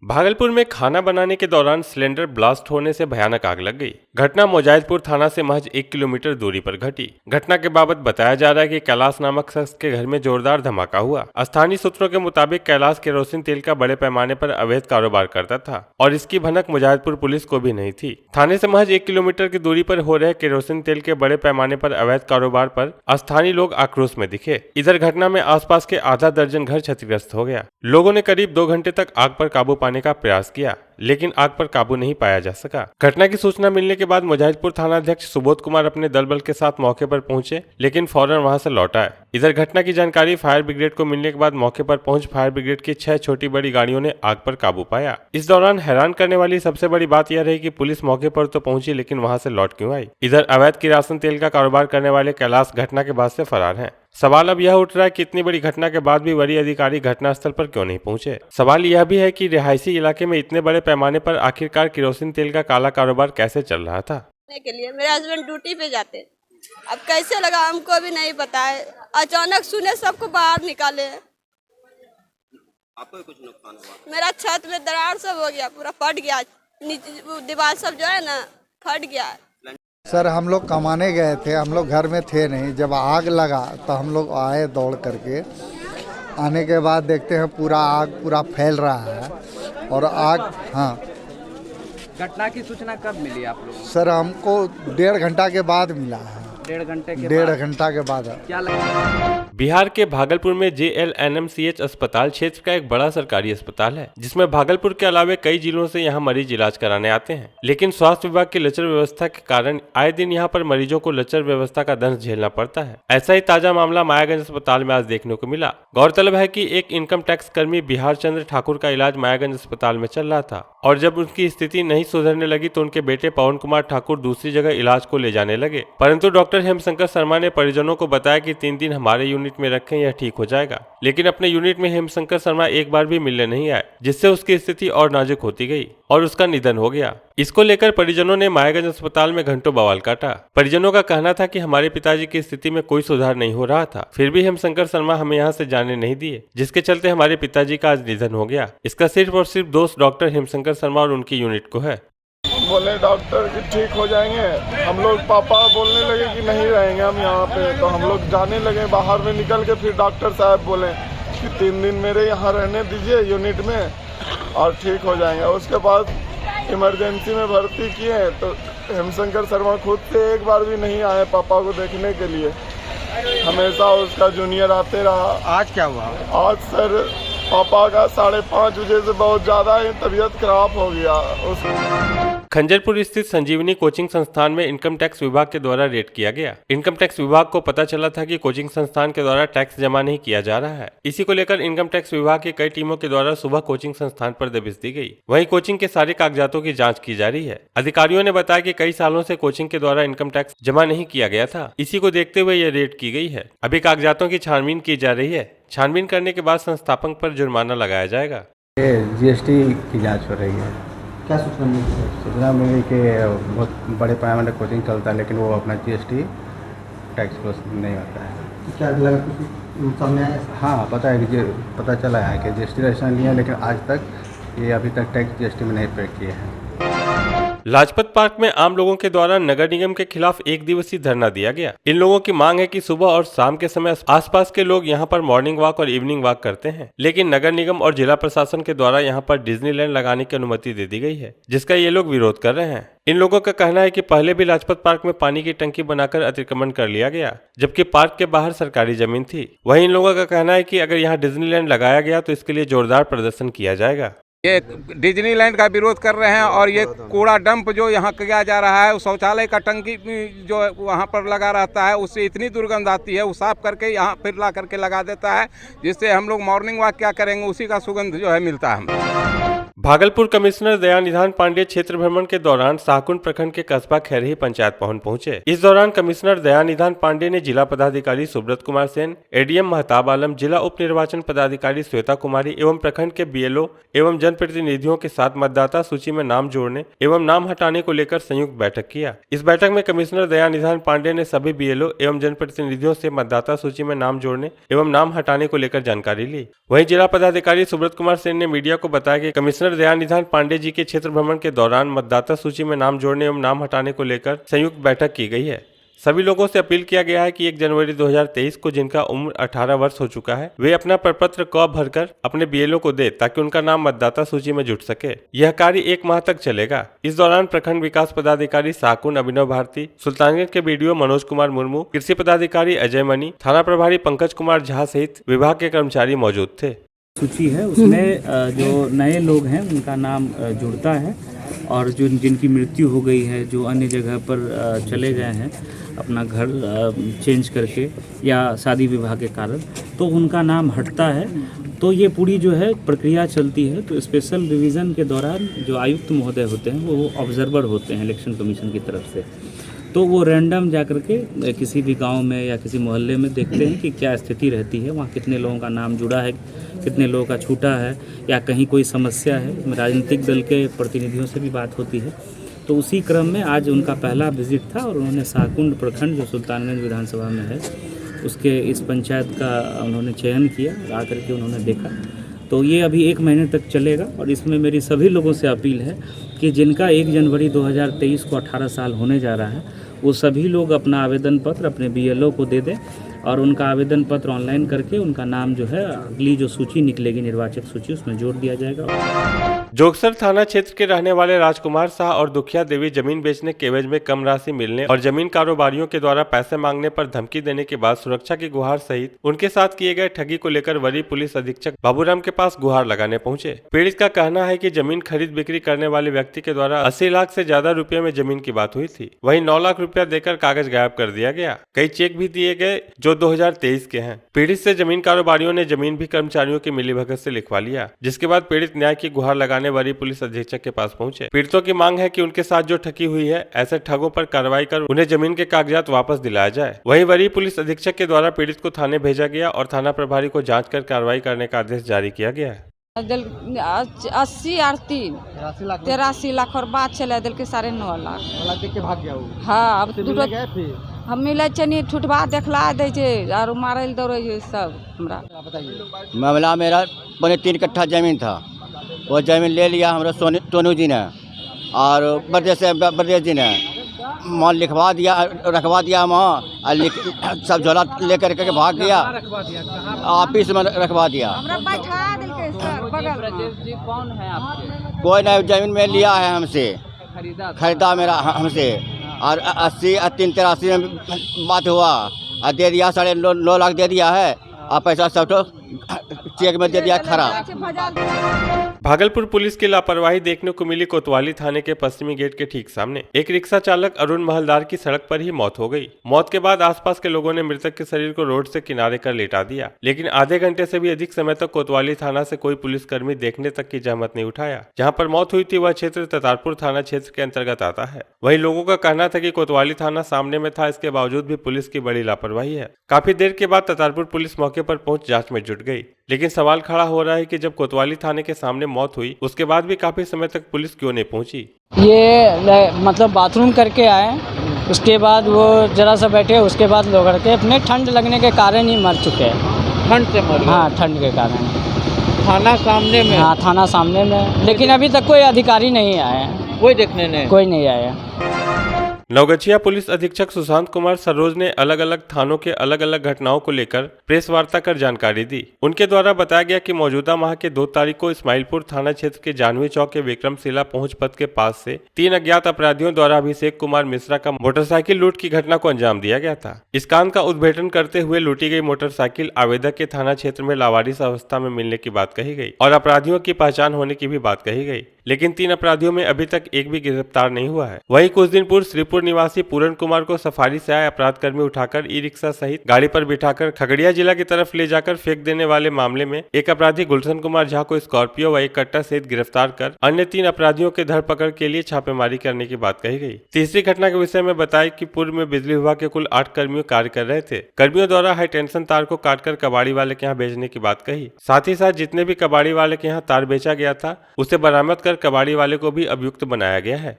भागलपुर में खाना बनाने के दौरान सिलेंडर ब्लास्ट होने से भयानक आग लग गई। घटना मुजाहिदपुर थाना से महज 1 किलोमीटर दूरी पर घटी। घटना के बाबत बताया जा रहा है कि कैलाश नामक शख्स के घर में जोरदार धमाका हुआ। स्थानीय सूत्रों के मुताबिक कैलाश केरोसिन तेल का बड़े पैमाने पर अवैध कारोबार करता था और इसकी भनक मुजाहिदपुर पुलिस को भी नहीं थी। थाने से महज 1 किलोमीटर की दूरी पर हो रहे केरोसिन तेल के बड़े पैमाने पर अवैध कारोबार पर स्थानीय लोग आक्रोश में दिखे। इधर घटना में आसपास के आधा दर्जन घर क्षतिग्रस्त हो गया। लोगों ने करीब 2 घंटे तक आग पर काबू पाने का प्रयास किया, लेकिन आग पर काबू नहीं पाया जा सका। घटना की सूचना मिलने के बाद मुजाहिदपुर थाना अध्यक्ष सुबोध कुमार अपने दल बल के साथ मौके पर पहुंचे, लेकिन फौरन वहां से लौट आए। इधर घटना की जानकारी फायर ब्रिगेड को मिलने के बाद मौके पर पहुंच फायर ब्रिगेड की 6 छोटी बड़ी गाड़ियों ने आग पर काबू पाया। इस दौरान हैरान करने वाली सबसे बड़ी बात यह रही कि पुलिस मौके पर तो पहुंची, लेकिन वहां से लौट क्यों आई। इधर अवैध किरासन तेल का कारोबार करने वाले कैलाश घटना के बाद से फरार हैं। सवाल अब यह उठ रहा है कि इतनी बड़ी घटना के बाद भी वरीय अधिकारी घटनास्थल पर क्यों नहीं पहुंचे। सवाल यह भी है कि रिहायशी इलाके में इतने बड़े पैमाने पर आखिरकार केरोसिन तेल का काला कारोबार कैसे चल रहा था। के लिए मेरे हस्बैंड ड्यूटी पे जाते, अब कैसे लगा हमको भी नहीं पता है। अचानक सुने सबको बाहर निकाले। आपको कुछ नुकसान हुआ? मेरा छत में दरार सब हो गया, पूरा फट गया, नीचे दीवार सब जो है ना फट गया। सर हम लोग कमाने गए थे, हम लोग घर में थे नहीं। जब आग लगा तो हम लोग आए दौड़ करके। आने के बाद देखते हैं पूरा आग पूरा फैल रहा है और आग। हाँ, घटना की सूचना कब मिली आप लोगों को? सर हमको 1.5 घंटा के बाद मिला है। 1.5 घंटा के बाद क्या लगा? बिहार के भागलपुर में JLNMCH अस्पताल क्षेत्र का एक बड़ा सरकारी अस्पताल है, जिसमें भागलपुर के अलावे कई जिलों से यहाँ मरीज इलाज कराने आते हैं। लेकिन स्वास्थ्य विभाग की लचर व्यवस्था के कारण आए दिन यहाँ पर मरीजों को लचर व्यवस्था का दंश झेलना पड़ता है। ऐसा ही ताजा मामला मायागंज अस्पताल में आज देखने को मिला। गौरतलब है कि एक इनकम टैक्स कर्मी बिहार चंद्र ठाकुर का इलाज मायागंज अस्पताल में चल रहा था और जब उनकी स्थिति नहीं सुधरने लगी तो उनके बेटे पवन कुमार ठाकुर दूसरी जगह इलाज को ले जाने लगे। परंतु डॉक्टर हेमशंकर शर्मा ने परिजनों को बताया कि 3 दिन हमारे यूनिट में रखें, यह ठीक हो जाएगा। लेकिन अपने यूनिट में हेमशंकर शर्मा एक बार भी मिलने नहीं आए, जिससे उसकी स्थिति और नाजुक होती गई और उसका निधन हो गया। इसको लेकर परिजनों ने मायागंज अस्पताल में घंटों बवाल काटा। परिजनों का कहना था कि हमारे पिताजी की स्थिति में कोई सुधार नहीं हो रहा था, फिर भी हेमशंकर शर्मा हमें यहाँ से जाने नहीं दिए, जिसके चलते हमारे पिताजी का आज निधन हो गया। इसका सिर्फ और सिर्फ दोष डॉक्टर हेमशंकर शर्मा और उनकी यूनिट को है। बोले डॉक्टर कि ठीक हो जाएंगे। हम लोग पापा बोलने लगे कि नहीं रहेंगे हम यहाँ पे, तो हम लोग जाने लगे बाहर में निकल के। फिर डॉक्टर साहब बोले कि 3 दिन मेरे यहाँ रहने दीजिए यूनिट में और ठीक हो जाएंगे। उसके बाद इमरजेंसी में भर्ती किए तो हेमशंकर शर्मा खुद से एक बार भी नहीं आए पापा को देखने के लिए। हमेशा उसका जूनियर आते रहा। आज क्या हुआ? आज सर पापा का 5:30 बजे से बहुत ज़्यादा ही तबीयत खराब हो गया। खंजरपुर स्थित संजीवनी कोचिंग संस्थान में इनकम टैक्स विभाग के द्वारा रेड किया गया। इनकम टैक्स विभाग को पता चला था कि कोचिंग संस्थान के द्वारा टैक्स जमा नहीं किया जा रहा है। इसी को लेकर इनकम टैक्स विभाग की कई टीमों के द्वारा सुबह कोचिंग संस्थान पर दबिश दी गई। वहीं कोचिंग के सारे कागजातों की जांच की जा रही है। अधिकारियों ने बताया कि कई सालों से कोचिंग के द्वारा इनकम टैक्स जमा नहीं किया गया था। इसी को देखते हुए यह रेड की गई है। अभी कागजातों की छानबीन की जा रही है। छानबीन करने के बाद संस्थापक पर जुर्माना लगाया जाएगा। GST की जांच हो रही है। क्या सूचना मिली? सूचना मिली कि बहुत बड़े पैमाने पर कोचिंग चलता है, लेकिन वो अपना GST टैक्स को नहीं होता है। क्या लगा कुछ सामने आया? हाँ, पता है कि पता चला है कि GST रजिस्ट्रेशन लिया, लेकिन आज तक ये अभी तक टैक्स GST में नहीं पे किए हैं। लाजपत पार्क में आम लोगों के द्वारा नगर निगम के खिलाफ 1 दिवसीय धरना दिया गया। इन लोगों की मांग है कि सुबह और शाम के समय आसपास के लोग यहां पर मॉर्निंग वॉक और इवनिंग वॉक करते हैं, लेकिन नगर निगम और जिला प्रशासन के द्वारा यहां पर डिज्नीलैंड लगाने की अनुमति दे दी गई है, जिसका ये लोग विरोध कर रहे हैं। इन लोगों का कहना है कि पहले भी लाजपत पार्क में पानी की टंकी बनाकर अतिक्रमण कर लिया गया, जबकि पार्क के बाहर सरकारी जमीन थी। वहीं इन लोगों का कहना है कि अगर यहाँ डिज्नीलैंड लगाया गया तो इसके लिए जोरदार प्रदर्शन किया जाएगा। ये डिज्नीलैंड का विरोध कर रहे हैं और ये कूड़ा डंप जो यहाँ किया जा रहा है, शौचालय का टंकी जो वहाँ पर लगा रहता है, उससे इतनी दुर्गंध आती है, वो साफ करके यहाँ फिर ला करके लगा देता है, जिससे हम लोग मॉर्निंग वॉक क्या करेंगे, उसी का सुगंध जो है मिलता है हमको। भागलपुर कमिश्नर दयानिधान पांडे क्षेत्र भ्रमण के दौरान शाहकुंड प्रखंड के कस्बा खैरही पंचायत भवन पहुंचे। इस दौरान कमिश्नर दयानिधान पांडे ने जिला पदाधिकारी सुब्रत कुमार सेन, ADM महताब आलम, जिला उप निर्वाचन पदाधिकारी श्वेता कुमारी एवं प्रखंड के BLO एवं जनप्रतिनिधियों के साथ मतदाता सूची में नाम जोड़ने एवं नाम हटाने को लेकर संयुक्त बैठक किया। इस बैठक में कमिश्नर दयानिधान पांडे ने सभी BLO एवं जनप्रतिनिधियों से मतदाता सूची में नाम जोड़ने एवं नाम हटाने को लेकर जानकारी ली। वहीं जिला पदाधिकारी सुब्रत कुमार सेन ने मीडिया को बताया कि कमिश्नर कमिश्नर दयानिधान पांडे जी के क्षेत्र भ्रमण के दौरान मतदाता सूची में नाम जोड़ने एवं नाम हटाने को लेकर संयुक्त बैठक की गई है। सभी लोगों से अपील किया गया है कि 1 जनवरी 2023 को जिनका उम्र 18 वर्ष हो चुका है वे अपना प्रपत्र क भरकर अपने बीएलओ को दे ताकि उनका नाम मतदाता सूची में जुट सके। यह कार्य 1 माह तक चलेगा। इस दौरान प्रखंड विकास पदाधिकारी साकुन अभिनव भारती, सुल्तानगंज के बीडीओ मनोज कुमार मुर्मू, कृषि पदाधिकारी अजय मनी, थाना प्रभारी पंकज कुमार झा सहित विभाग के कर्मचारी मौजूद थे। सूची है उसमें जो नए लोग हैं उनका नाम जुड़ता है और जो जिनकी मृत्यु हो गई है, जो अन्य जगह पर चले गए हैं अपना घर चेंज करके या शादी विवाह के कारण, तो उनका नाम हटता है। तो ये पूरी जो है प्रक्रिया चलती है। तो स्पेशल रिवीजन के दौरान जो आयुक्त महोदय होते हैं वो ऑब्जर्वर होते हैं इलेक्शन कमीशन की तरफ से, तो वो रैंडम जा कर के किसी भी गांव में या किसी मोहल्ले में देखते हैं कि क्या स्थिति रहती है, वहाँ कितने लोगों का नाम जुड़ा है, कितने लोगों का छूटा है या कहीं कोई समस्या है। राजनीतिक दल के प्रतिनिधियों से भी बात होती है। तो उसी क्रम में आज उनका पहला विजिट था और उन्होंने साकुंड प्रखंड जो सुल्तानगंज विधानसभा में है उसके इस पंचायत का उन्होंने चयन किया, आकर के उन्होंने देखा। तो ये अभी 1 महीने तक चलेगा और इसमें मेरी सभी लोगों से अपील है कि जिनका 1 जनवरी 2023 को 18 साल होने जा रहा है वो सभी लोग अपना आवेदन पत्र अपने बीएलओ को दे दें और उनका आवेदन पत्र ऑनलाइन करके उनका नाम जो है अगली जो सूची निकलेगी निर्वाचक सूची उसमें जोड़ दिया जाएगा। जोगसर थाना क्षेत्र के रहने वाले राजकुमार शाह और दुखिया देवी जमीन बेचने के एवज में कम राशि मिलने और जमीन कारोबारियों के द्वारा पैसे मांगने पर धमकी देने के बाद सुरक्षा की गुहार सहित उनके साथ किए गए ठगी को लेकर वरीय पुलिस अधीक्षक बाबूराम के पास गुहार लगाने पहुंचे। पीड़ित का कहना है कि जमीन खरीद बिक्री करने वाले व्यक्ति के द्वारा 80 लाख से ज्यादा रुपए में जमीन की बात हुई थी। वहीं 9 लाख रुपया देकर कागज गायब कर दिया गया। कई चेक भी दिए गए जो 2023 के हैं। पीड़ित से जमीन कारोबारियों ने जमीन भी कर्मचारियों की मिलीभगत से लिखवा लिया, जिसके बाद पीड़ित न्याय की गुहार लगाने वरीय पुलिस अधीक्षक के पास पहुंचे। पीड़ितों की मांग है कि उनके साथ जो ठगी हुई है ऐसे ठगों पर कार्रवाई कर उन्हें जमीन के कागजात वापस दिलाया जाए। वहीं वरीय पुलिस अधीक्षक के द्वारा पीड़ित को थाने भेजा गया और थाना प्रभारी को जांच कर कार्रवाई करने का आदेश जारी किया गया है। 80 और 3 83 लाख और बात चला दिल के 9.5 लाख देख के भाग गया वो। हाँ अब हम मिले चनी ठुठबा देखला दे छे और मारल दौड़े छे सब। हमरा बताइए। मामला मेरा 3 कट्ठा जमीन था, वो जमीन ले लिया हमरा सोनू जी ने और बरदेश जी ने माल लिखवा दिया, रखवा दिया वहाँ सब झोला लेकर के भाग गया, ऑफिस में रखवा दिया। कौन है आपके? कोई नहीं, जमीन में लिया है हमसे, खरीदा मेरा हमसे और 80 और 3 83 में बात हुआ और दे दिया 9.5 लाख दे दिया है और पैसा सब तो चेक में दे दिया खराब। भागलपुर पुलिस की लापरवाही देखने को मिली कोतवाली थाने के पश्चिमी गेट के ठीक सामने। एक रिक्शा चालक अरुण महलदार की सड़क पर ही मौत हो गई। मौत के बाद आसपास के लोगों ने मृतक के शरीर को रोड से किनारे कर लेटा दिया, लेकिन आधे घंटे से भी अधिक समय तक कोतवाली थाना से कोई पुलिसकर्मी देखने तक की जहमत नहीं उठाया। जहां पर मौत हुई थी वह क्षेत्र ततारपुर थाना क्षेत्र के अंतर्गत आता है। वहीं लोगों का कहना था कि कोतवाली थाना सामने में था, इसके बावजूद भी पुलिस की बड़ी लापरवाही है। काफी देर के बाद ततारपुर पुलिस मौके पर पहुंच जांच में जुट गई, लेकिन सवाल खड़ा हो रहा है कि जब कोतवाली थाने के सामने मौत हुई उसके बाद भी काफी समय तक पुलिस क्यों नहीं पहुंची। ये मतलब बाथरूम करके आए, उसके बाद वो जरा सा बैठे, उसके बाद लोग के अपने ठंड लगने के कारण ही मर चुके हैं। ठंड से मर? हाँ, ठंड के कारण। थाना सामने में? हाँ, थाना सामने में, लेकिन अभी तक कोई अधिकारी नहीं आए हैं। कोई देखने नहीं? कोई नहीं आया। नवगछिया पुलिस अधीक्षक सुशांत कुमार सरोज ने अलग अलग थानों के अलग अलग घटनाओं को लेकर प्रेस वार्ता कर जानकारी दी। उनके द्वारा बताया गया कि मौजूदा माह के 2 तारीख को इस्माइलपुर थाना क्षेत्र के जानवी चौक के विक्रमशिला पहुंच पथ के पास से 3 अज्ञात अपराधियों द्वारा अभिषेक कुमार मिश्रा का मोटरसाइकिल लूट की घटना को अंजाम दिया गया था। इस कांड का उद्भेदन करते हुए लूटी गई मोटरसाइकिल आवेदक के थाना क्षेत्र में लावारिस अवस्था में मिलने की बात कही गई और अपराधियों की पहचान होने की भी बात कही गई, लेकिन 3 अपराधियों में अभी तक एक भी गिरफ्तार नहीं हुआ है। वहीं कुछ दिन पूर्व श्रीपुर निवासी पूरन कुमार को सफारी से आए अपराध कर्मी उठाकर ई रिक्शा सहित गाड़ी पर बिठाकर खगड़िया जिला की तरफ ले जाकर फेंक देने वाले मामले में एक अपराधी गुलशन कुमार झा को स्कॉर्पियो व एक कट्टा सहित गिरफ्तार कर अन्य 3 अपराधियों के धरपकड़ के लिए छापेमारी करने की बात कही गई। तीसरी घटना के विषय में बताया कि पूर्व में बिजली विभाग के कुल 8 कर्मियों कार्य कर रहे थे। कर्मियों द्वारा हाई टेंशन तार को काटकर कबाड़ी वाले के यहाँ बेचने की बात कही। साथ ही साथ जितने भी कबाड़ी वाले के यहाँ तार बेचा गया था उसे बरामद कर कबाड़ी वाले को भी अभियुक्त बनाया गया है।